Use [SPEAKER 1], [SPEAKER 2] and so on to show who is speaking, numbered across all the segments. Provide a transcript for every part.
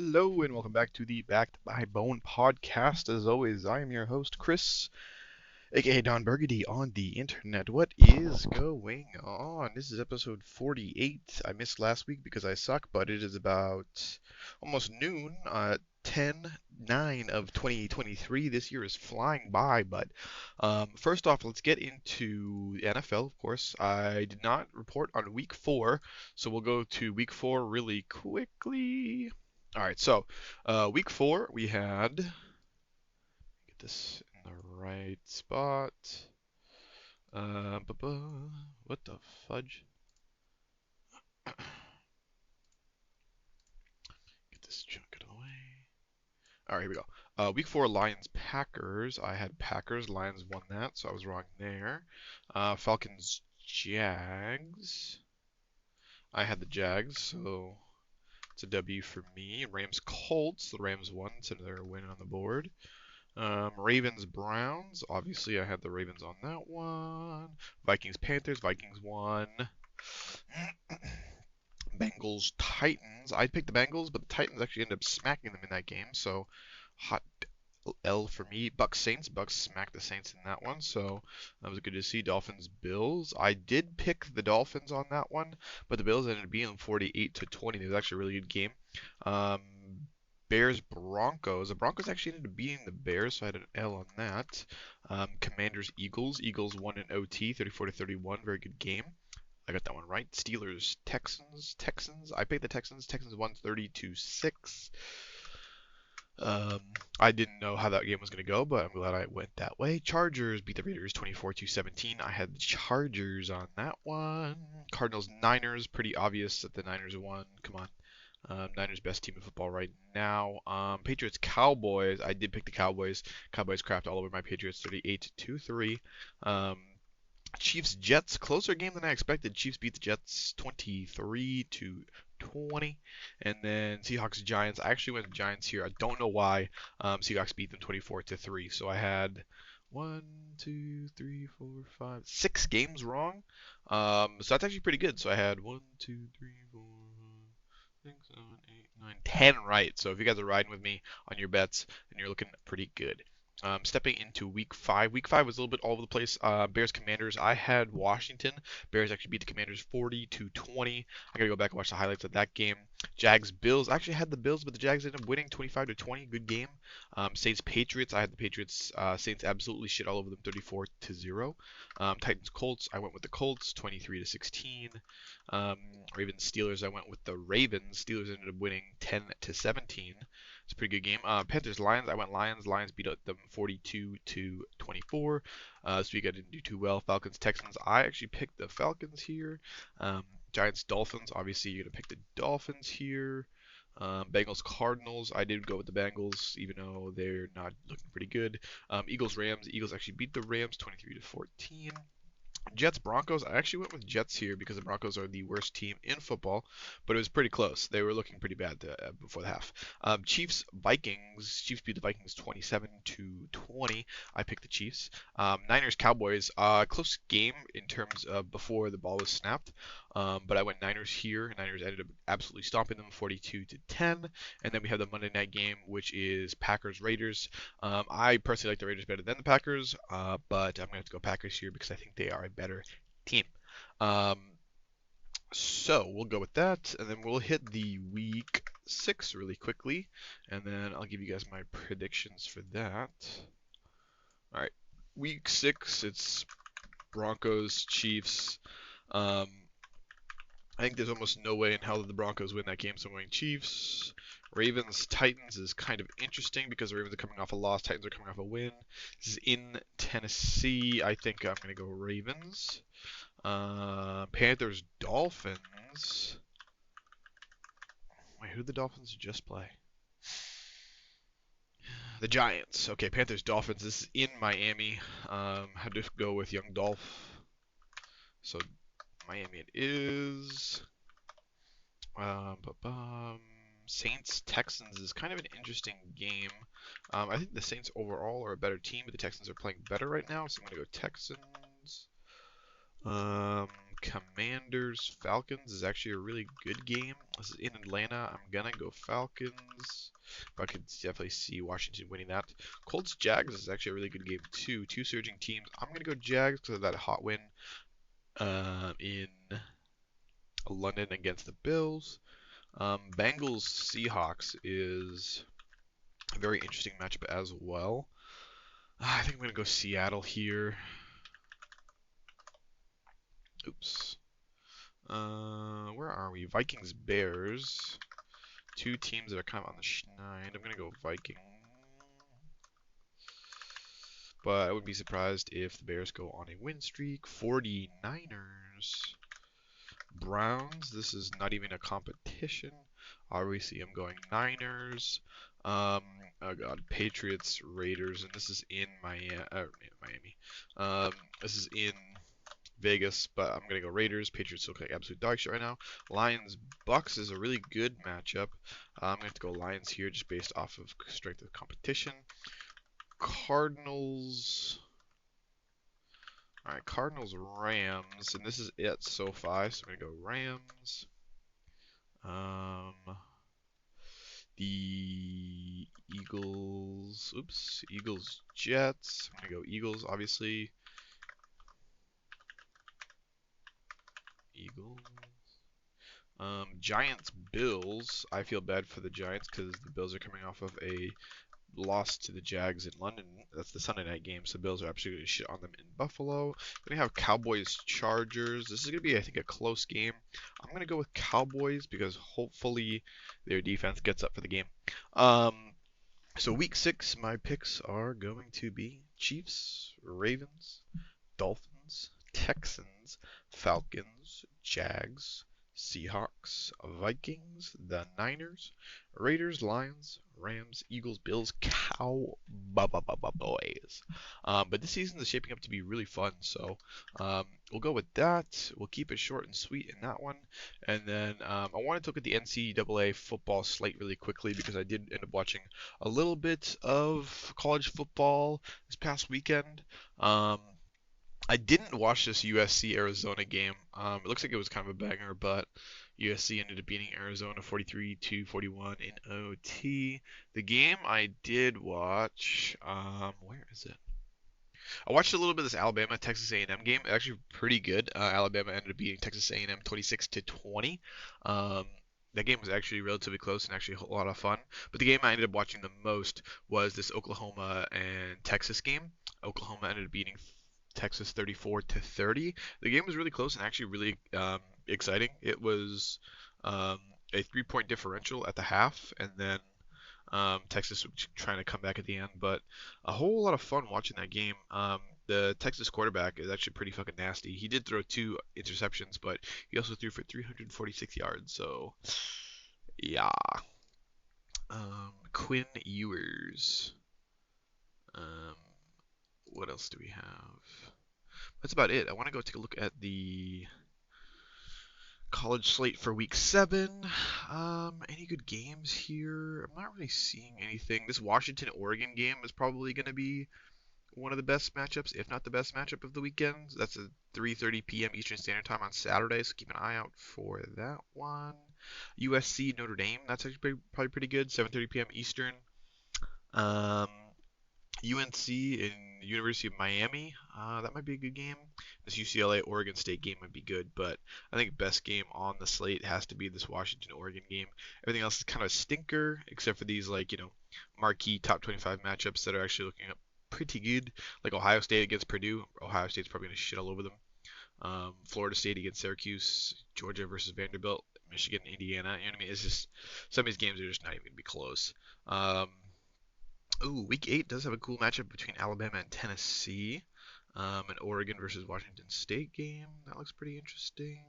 [SPEAKER 1] Hello and welcome back to the Backed by Bone podcast. As always, I am your host, Chris, aka Don Burgundy on the internet. What is going on? This is episode 48. I missed last week because I suck, but it is about almost noon, 10/9 of 2023. This year is flying by, but first off, let's get into the NFL, of course. I did not report on week 4, so we'll go to week 4 really quickly. All right, so week 4 we had, get this in the right spot. What the fudge? Get this junk out of the way. All right, here we go. Week 4 Lions Packers. I had Packers. Lions won that, so I was wrong there. Falcons Jags. I had the Jags, so it's a W for me. Rams Colts. The Rams won, so they're a win on the board. Ravens Browns. Obviously, I had the Ravens on that one. Vikings Panthers. Vikings won. Bengals Titans. I picked the Bengals, but the Titans actually ended up smacking them in that game. So hot L for me. Bucks Saints. Bucks smacked the Saints in that one. So that was good to see. Dolphins Bills. I did pick the Dolphins on that one, but the Bills ended up being 48-20. It was actually a really good game. Um, Bears Broncos. The Broncos actually ended up beating the Bears, so I had an L on that. Commanders Eagles. Eagles won in OT, 34-31. Very good game. I got that one right. Steelers Texans. Texans. I picked the Texans. Texans won 30-6. I didn't know how that game was going to go, but I'm glad I went that way. Chargers beat the Raiders 24-17. I had the Chargers on that one. Cardinals Niners. Pretty obvious that the Niners won. Come on. Niners best team in football right now. Patriots Cowboys. I did pick the Cowboys. Cowboys crapped all over my Patriots 38-3. Chiefs Jets, closer game than I expected. Chiefs beat the Jets 23-20. And then Seahawks Giants. I actually went Giants here. I don't know why. Seahawks beat them 24-3. So I had 1, 2, 3, 4, 5, 6 games wrong. So that's actually pretty good. So I had 1, 2, 3, 4, 6, 7, 8, 9, 10 right. So if you guys are riding with me on your bets, then you're looking pretty good. Stepping into week 5. Week 5 was a little bit all over the place. Bears Commanders. I had Washington. Bears actually beat the Commanders 40-20. I gotta go back and watch the highlights of that game. Jags Bills. I actually had the Bills, but the Jags ended up winning 25-20. Good game. Saints Patriots. I had the Patriots. Saints absolutely shit all over them 34-0. Titans Colts. I went with the Colts 23-16. Ravens Steelers. I went with the Ravens. Steelers ended up winning 10-17. It's a pretty good game. Panthers Lions. I went Lions. Lions beat them 42-24. This week I didn't do too well. Falcons Texans. I actually picked the Falcons here. Giants Dolphins. Obviously you're gonna pick the Dolphins here. Bengals Cardinals. I did go with the Bengals, even though they're not looking pretty good. Eagles Rams. Eagles actually beat the Rams 23-14. Jets Broncos. I actually went with Jets here because the Broncos are the worst team in football, but it was pretty close. They were looking pretty bad before the half. Chiefs Vikings. Chiefs beat the Vikings 27-20. I picked the Chiefs. Niners Cowboys. Close game in terms of before the ball was snapped. But I went Niners here. Niners ended up absolutely stomping them 42-10. And then we have the Monday night game, which is Packers Raiders. I personally like the Raiders better than the Packers, but I'm going to have to go Packers here because I think they are a better team. So we'll go with that, and then we'll hit the week 6 really quickly, and then I'll give you guys my predictions for that. All right, week 6, it's Broncos, Chiefs. I think there's almost no way in hell that the Broncos win that game, so I'm going Chiefs. Ravens Titans is kind of interesting because the Ravens are coming off a loss, Titans are coming off a win. This is in Tennessee. I think I'm going to go Ravens. Panthers Dolphins. Wait, who did the Dolphins just play? The Giants. Okay, Panthers Dolphins. This is in Miami. Had to go with Young Dolph. So Miami it is. Saints Texans is kind of an interesting game. I think the Saints overall are a better team, but the Texans are playing better right now, so I'm gonna go Texans. Commanders Falcons is actually a really good game. This is in Atlanta. I'm gonna go Falcons. But I could definitely see Washington winning that. Colts Jags is actually a really good game too. Two surging teams. I'm gonna go Jags because of that hot win in London against the Bills. Bengals Seahawks is a very interesting matchup as well. I think I'm gonna go Seattle here. Oops. Where are we? Vikings Bears. Two teams that are kind of on the schneid. I'm gonna go Viking. But I wouldn't be surprised if the Bears go on a win streak. 49ers. Browns. This is not even a competition. Obviously, I'm going Niners. Oh God, Patriots, Raiders, and this is in Miami. This is in Vegas, but I'm gonna go Raiders. Patriots look like absolute dog shit right now. Lions, Bucks is a really good matchup. I'm gonna have to go Lions here, just based off of strength of competition. Cardinals. All right, Cardinals, Rams, and this is at SoFi, so I'm gonna go Rams. The Eagles. Oops, Eagles, Jets. I'm gonna go Eagles, obviously. Eagles. Giants, Bills. I feel bad for the Giants because the Bills are coming off of a loss to the Jags in London. That's the Sunday night game, so the Bills are absolutely shit on them in Buffalo. Then we have Cowboys, Chargers. This is going to be, I think, a close game. I'm going to go with Cowboys because hopefully their defense gets up for the game. So week 6, my picks are going to be Chiefs, Ravens, Dolphins, Texans, Falcons, Jags, Seahawks, Vikings, the Niners, Raiders, Lions, Rams, Eagles, Bills, Cowboys. But this season is shaping up to be really fun, so we'll go with that. We'll keep it short and sweet in that one. And then I wanted to look at the NCAA football slate really quickly because I did end up watching a little bit of college football this past weekend. I didn't watch this USC Arizona game. It looks like it was kind of a banger, but USC ended up beating Arizona 43-41 in OT. The game I did watch, where is it? I watched a little bit of this Alabama Texas A&M game. Actually, pretty good. Alabama ended up beating Texas A&M 26-20. That game was actually relatively close and actually a lot of fun. But the game I ended up watching the most was this Oklahoma and Texas game. Oklahoma ended up beating Texas 34-30. The game was really close and actually really exciting. It was a 3-point differential at the half, and then Texas was trying to come back at the end, but a whole lot of fun watching that game. The Texas quarterback is actually pretty fucking nasty. He did throw 2 interceptions, but he also threw for 346 yards. So, yeah. Quinn Ewers. Um, what else do we have? That's about it. I want to go take a look at the college slate for week 7. Any good games here? I'm not really seeing anything. This Washington-Oregon game is probably going to be one of the best matchups, if not the best matchup of the weekend. That's a 3:30 p.m. Eastern Standard Time on Saturday, so keep an eye out for that one. USC Notre Dame, that's actually probably pretty good, 7:30 p.m. Eastern. UNC and University of Miami, that might be a good game. This UCLA Oregon State game might be good, but I think best game on the slate has to be this Washington Oregon game. Everything else is kind of a stinker, except for these marquee top 25 matchups that are actually looking up pretty good, like Ohio State against Purdue. Ohio State's probably gonna shit all over them. Florida State against Syracuse, Georgia versus Vanderbilt, Michigan, Indiana. You know what I mean? It's just some of these games are just not even gonna be close. Week 8 does have a cool matchup between Alabama and Tennessee. An Oregon versus Washington State game. That looks pretty interesting.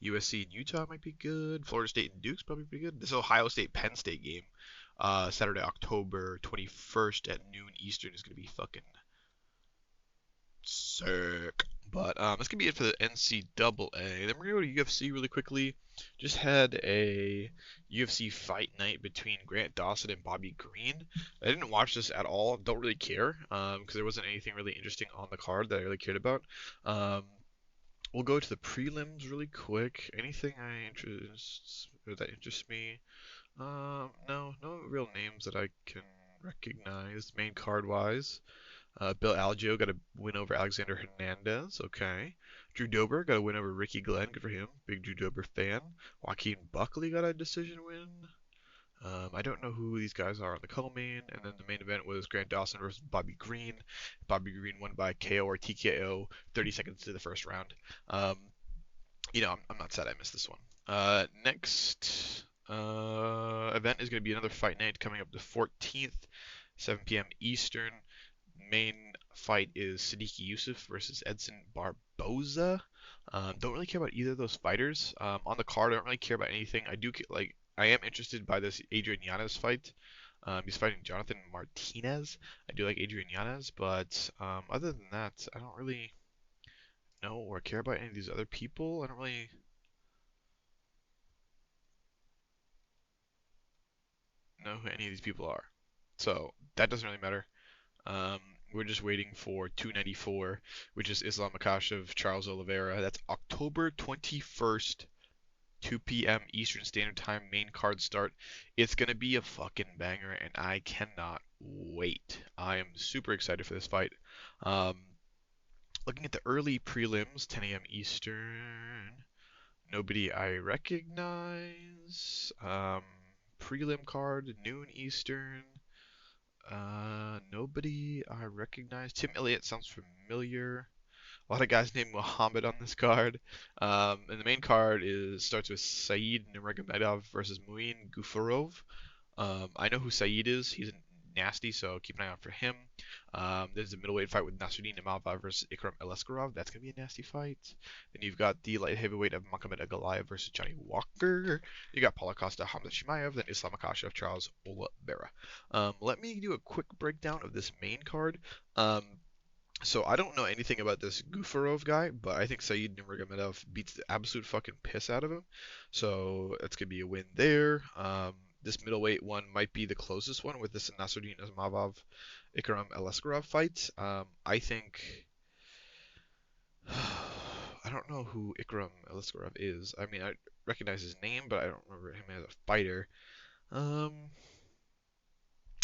[SPEAKER 1] USC and Utah might be good. Florida State and Duke's probably pretty good. This Ohio State Penn State game, Saturday, October 21st at noon Eastern is going to be fucking sick. But that's going to be it for the NCAA. Then we're going to go to UFC really quickly. Just had a UFC Fight Night between Grant Dawson and Bobby Green. I didn't watch this at all. Don't really care because there wasn't anything really interesting on the card that I really cared about. we'll go to the prelims really quick. Anything that interests me? No, no real names that I can recognize main card wise. Bill Algeo got a win over Alexander Hernandez. Okay. Drew Dober got a win over Ricky Glenn. Good for him. Big Drew Dober fan. Joaquin Buckley got a decision win. I don't know who these guys are on the co-main. And then the main event was Grant Dawson versus Bobby Green. Bobby Green won by KO or TKO 30 seconds to the first round. Um, I'm not sad I missed this one. Next event is going to be another fight night coming up the 14th, 7 p.m. Eastern. Main fight is Siddiqui Yusuf versus Edson Barboza. Don't really care about either of those fighters. On the card, I don't really care about anything. I am interested by this Adrian Yanez fight. He's fighting Jonathan Martinez. I do like Adrian Yanez, but other than that, I don't really know or care about any of these other people. I don't really know who any of these people are. So that doesn't really matter. Um, we're just waiting for 294, which is Islam Makhachev, Charles Oliveira. That's October 21st, 2 p.m. Eastern Standard Time, main card start. It's going to be a fucking banger, and I cannot wait. I am super excited for this fight. Um, looking at the early prelims, 10 a.m. Eastern. Nobody I recognize. Prelim card, noon Eastern. Nobody I recognize. Tim Elliott sounds familiar. A lot of guys named Muhammad on this card. And the main card starts with Saeed Nurmagomedov versus Muin Gufurov. I know who Saeed is. He's nasty, so keep an eye out for him. There's a middleweight fight with Nasruddin Imavov versus Ikram Eleskarov. That's gonna be a nasty fight. Then you've got the light heavyweight of Magomed Ankalaev versus Johnny Walker. You got Paulo Costa, Hamza Chimaev, then Islam Makhachev, Charles Oliveira. Let me do a quick breakdown of this main card. Um, so I don't know anything about this Gufurov guy, but I think Saeed Nurmagomedov beats the absolute fucking piss out of him. So that's gonna be a win there. This middleweight one might be the closest one with this Nasruddin Imavov Ikram Eleskarov fight. I think I don't know who Ikram Eleskarov is. I mean, I recognize his name, but I don't remember him as a fighter. Um,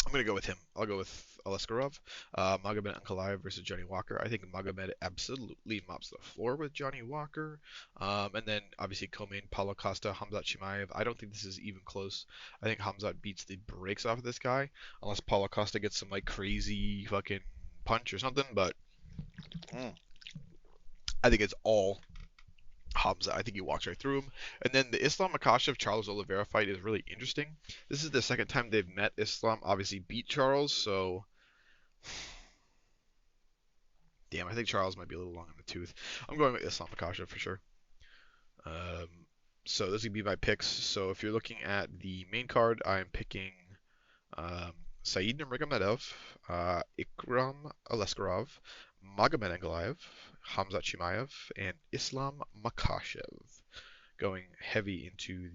[SPEAKER 1] I'm gonna go with him. I'll go with Aleskarov. Magomed Ankalaev versus Johnny Walker. I think Magomed absolutely mops the floor with Johnny Walker. And then obviously co-main Paulo Costa, Hamzat Chimaev. I don't think this is even close. I think Hamzat beats the brakes off of this guy, unless Paulo Costa gets some like crazy fucking punch or something. But I think it's all Hamza. I think he walks right through him. And then the Islam Makhachev Charles Oliveira fight is really interesting. This is the second time they've met. Islam obviously beat Charles, so damn, I think Charles might be a little long in the tooth. I'm going with Islam Makhachev for sure. Um, so those would be my picks. So if you're looking at the main card, I'm picking Saeed Nurmagomedov, Ikram Aleskarov, Magomed Ankalaev, Hamzat Chimaev, and Islam Makhachev. Going heavy into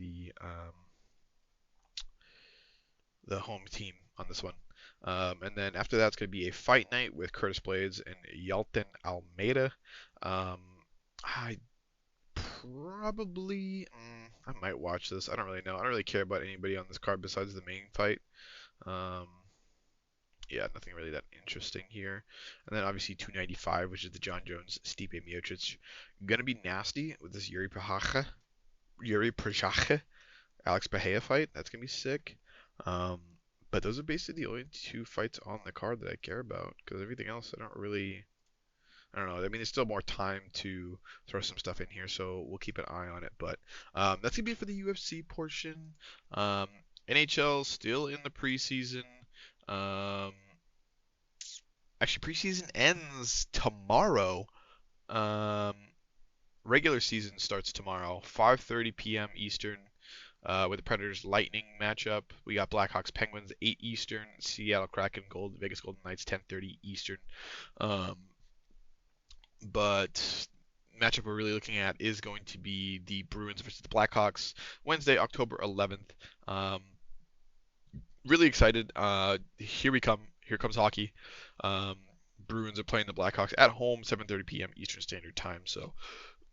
[SPEAKER 1] the home team on this one. And then after that, it's going to be a fight night with Curtis Blades and Yalton Almeida. Um, I I might watch this. I don't really know. I don't really care about anybody on this card besides the main fight. Um, yeah, nothing really that interesting here. And then obviously 295, which is the John Jones Stipe Miocic. Gonna be nasty with this Yuri Prochazka, Alex Bahia fight. That's gonna be sick. Um, but those are basically the only two fights on the card that I care about, because everything else I don't know. I mean, there's still more time to throw some stuff in here, so we'll keep an eye on it. But that's gonna be it for the UFC portion. Um, NHL still in the preseason. Um, actually, preseason ends tomorrow. Um, regular season starts tomorrow, 5:30 p.m. Eastern. With the Predators Lightning matchup. We got Blackhawks Penguins 8 Eastern, Seattle Kraken Vegas Golden Knights 10:30 Eastern. Um, but matchup we're really looking at is going to be the Bruins versus the Blackhawks Wednesday, October 11th. Really excited. Here we come. Here comes hockey. Bruins are playing the Blackhawks at home, 7:30 p.m. Eastern Standard Time. So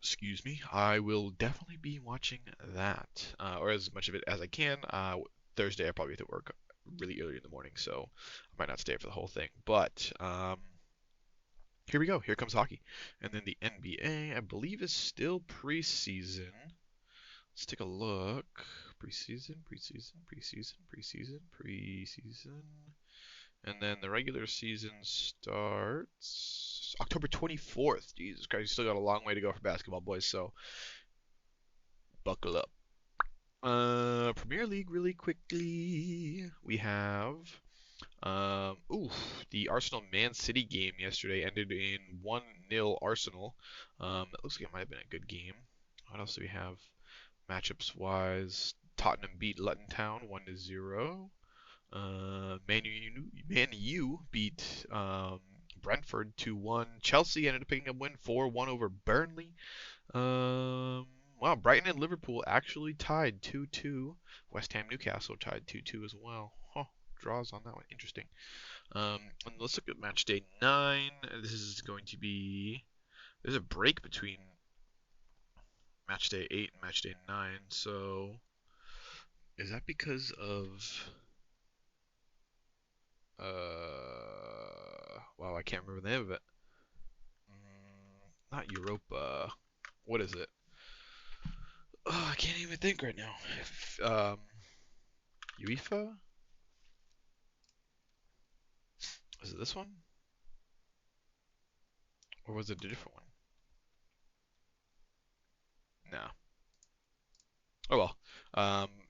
[SPEAKER 1] excuse me, I will definitely be watching that, or as much of it as I can. Thursday I probably have to work really early in the morning, so I might not stay for the whole thing. But here we go. Here comes hockey, and then the NBA, I believe, is still preseason. Let's take a look. Preseason, preseason, preseason, preseason, preseason. And then the regular season starts October 24th. Jesus Christ, you still got a long way to go for basketball, boys, so buckle up. Premier League really quickly. We have the Arsenal Man City game yesterday ended in 1-0 Arsenal. It looks like it might have been a good game. What else do we have? Matchups wise, Tottenham beat Luton Town 1-0. Man U beat Brentford 2-1. Chelsea ended up picking up win 4-1 over Burnley. Wow, Brighton and Liverpool actually tied 2-2. West Ham Newcastle tied 2-2 as well. Huh, draws on that one. Interesting. And let's look at match day 9. This is going to be there's a break between match day 8 and match day 9. So is that because of wow, I can't remember the name of it. Not Europa. What is it? Oh, I can't even think right now. UEFA? Was it this one? Or was it a different one? No. Oh well.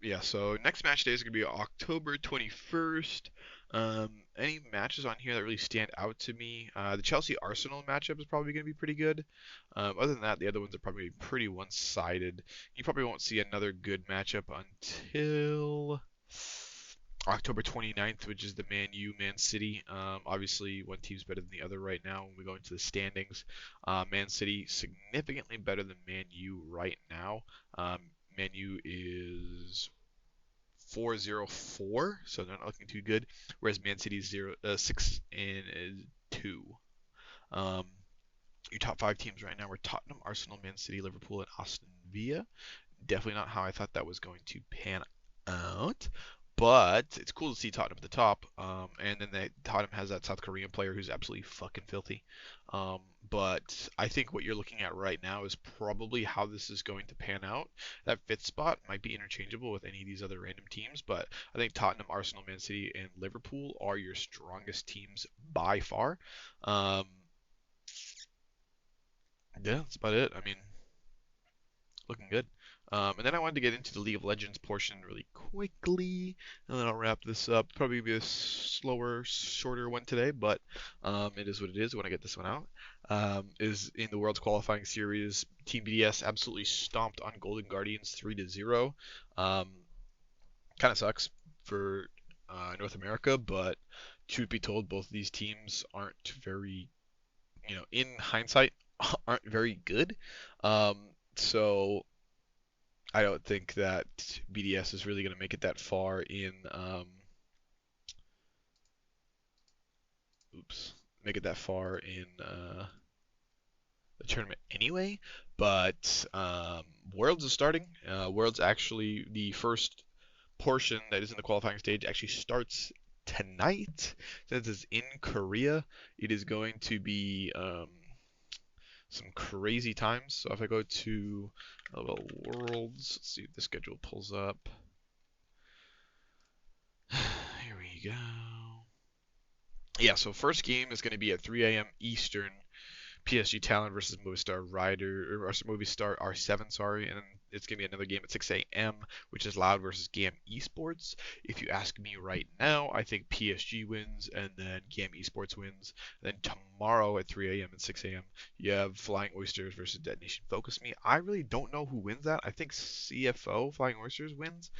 [SPEAKER 1] Yeah, so next match day is going to be October 21st. Any matches on here that really stand out to me? The Chelsea Arsenal matchup is probably going to be pretty good. Other than that, the other ones are probably pretty one-sided. You probably won't see another good matchup until October 29th, which is the Man U Man City. Obviously, one team's better than the other right now when we go into the standings. Man City significantly better than Man U right now. Man U is 4-0-4, so they're not looking too good. Whereas Man City's 6-2. Um, your top 5 teams right now were Tottenham, Arsenal, Man City, Liverpool, and Aston Villa. Definitely not how I thought that was going to pan out. But it's cool to see Tottenham at the top. And then Tottenham has that South Korean player who's absolutely fucking filthy. But I think what you're looking at right now is probably how this is going to pan out. That 5th spot might be interchangeable with any of these other random teams, but I think Tottenham, Arsenal, Man City, and Liverpool are your strongest teams by far. Um, yeah, that's about it. I mean, looking good. And then I wanted to get into the League of Legends portion really quickly, and then I'll wrap this up. Probably be a slower, shorter one today, but it is what it is. When I get this one out, is in the World's Qualifying Series, Team BDS absolutely stomped on Golden Guardians 3-0. Kind of sucks for North America, but truth be told, both of these teams aren't very, in hindsight, aren't very good. So I don't think that BDS is really going to make it that far in make it that far in the tournament anyway. But Worlds is starting. Worlds actually the first portion that is in the qualifying stage actually starts tonight. Since it's in Korea, it is going to be some crazy times. So if I go to Worlds, let's see if the schedule pulls up. Here we go. Yeah, so first game is going to be at 3 a.m. Eastern. PSG Talent versus Movistar Rider, or Movistar R7, sorry, and then it's gonna be another game at 6 a.m., which is Loud versus GAM Esports. If you ask me right now, I think PSG wins, and then GAM Esports wins. Then tomorrow at 3 a.m. and 6 a.m., you have Flying Oysters versus Detonation Focus Me. I really don't know who wins that. I think CFO Flying Oysters wins,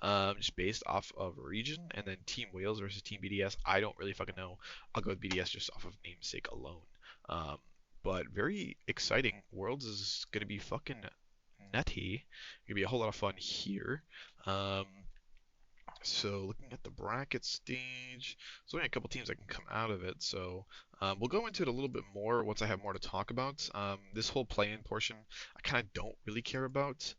[SPEAKER 1] just based off of region, and then Team Wales versus Team BDS. I don't really fucking know. I'll go with BDS just off of namesake alone. But very exciting. Worlds is going to be fucking nutty. Going to be a whole lot of fun here. So looking at the bracket stage, there's only a couple teams that can come out of it. So we'll go into it a little bit more once I have more to talk about. This whole play-in portion, I kind of don't really care about.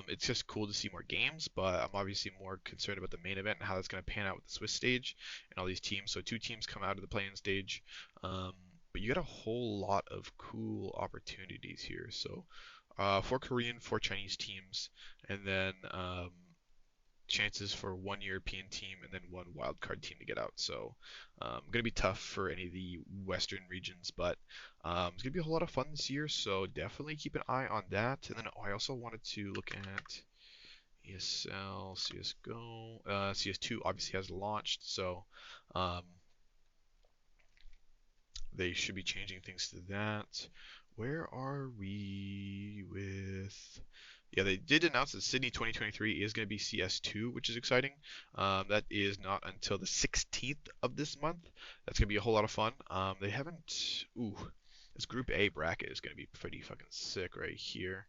[SPEAKER 1] It's just cool to see more games, but I'm obviously more concerned about the main event and how that's going to pan out with the Swiss stage and all these teams. So two teams come out of the play-in stage, but you got a whole lot of cool opportunities here. So four Korean, four Chinese teams, and then chances for one European team and then one wildcard team to get out. So going to be tough for any of the Western regions, but it's going to be a whole lot of fun this year. So definitely keep an eye on that. And then I also wanted to look at ESL, CSGO. CS2 obviously has launched, so um, they should be changing things to that. Where are we with? Yeah, they did announce that Sydney 2023 is going to be CS2, which is exciting. That is not until the 16th of this month. That's going to be a whole lot of fun. They haven't. Ooh, this Group A bracket is going to be pretty fucking sick right here.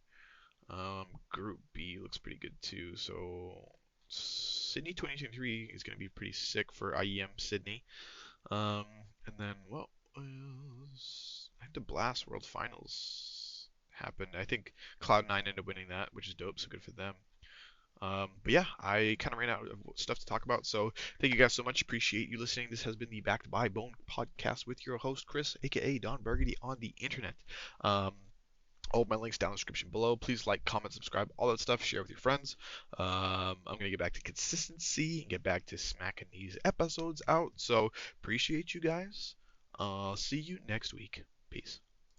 [SPEAKER 1] Group B looks pretty good too. So Sydney 2023 is going to be pretty sick for IEM Sydney. Um, and then what was? I think the Blast World Finals happened. I think Cloud9 ended up winning that, which is dope. So good for them. But yeah, I kind of ran out of stuff to talk about. So thank you guys so much. Appreciate you listening. This has been the Backed by Bone podcast with your host Chris, aka Don Burgundy on the internet. Um, all of my links down in the description below. Please like, comment, subscribe, all that stuff. Share with your friends. I'm gonna get back to consistency and get back to smacking these episodes out. So appreciate you guys. See you next week. Peace.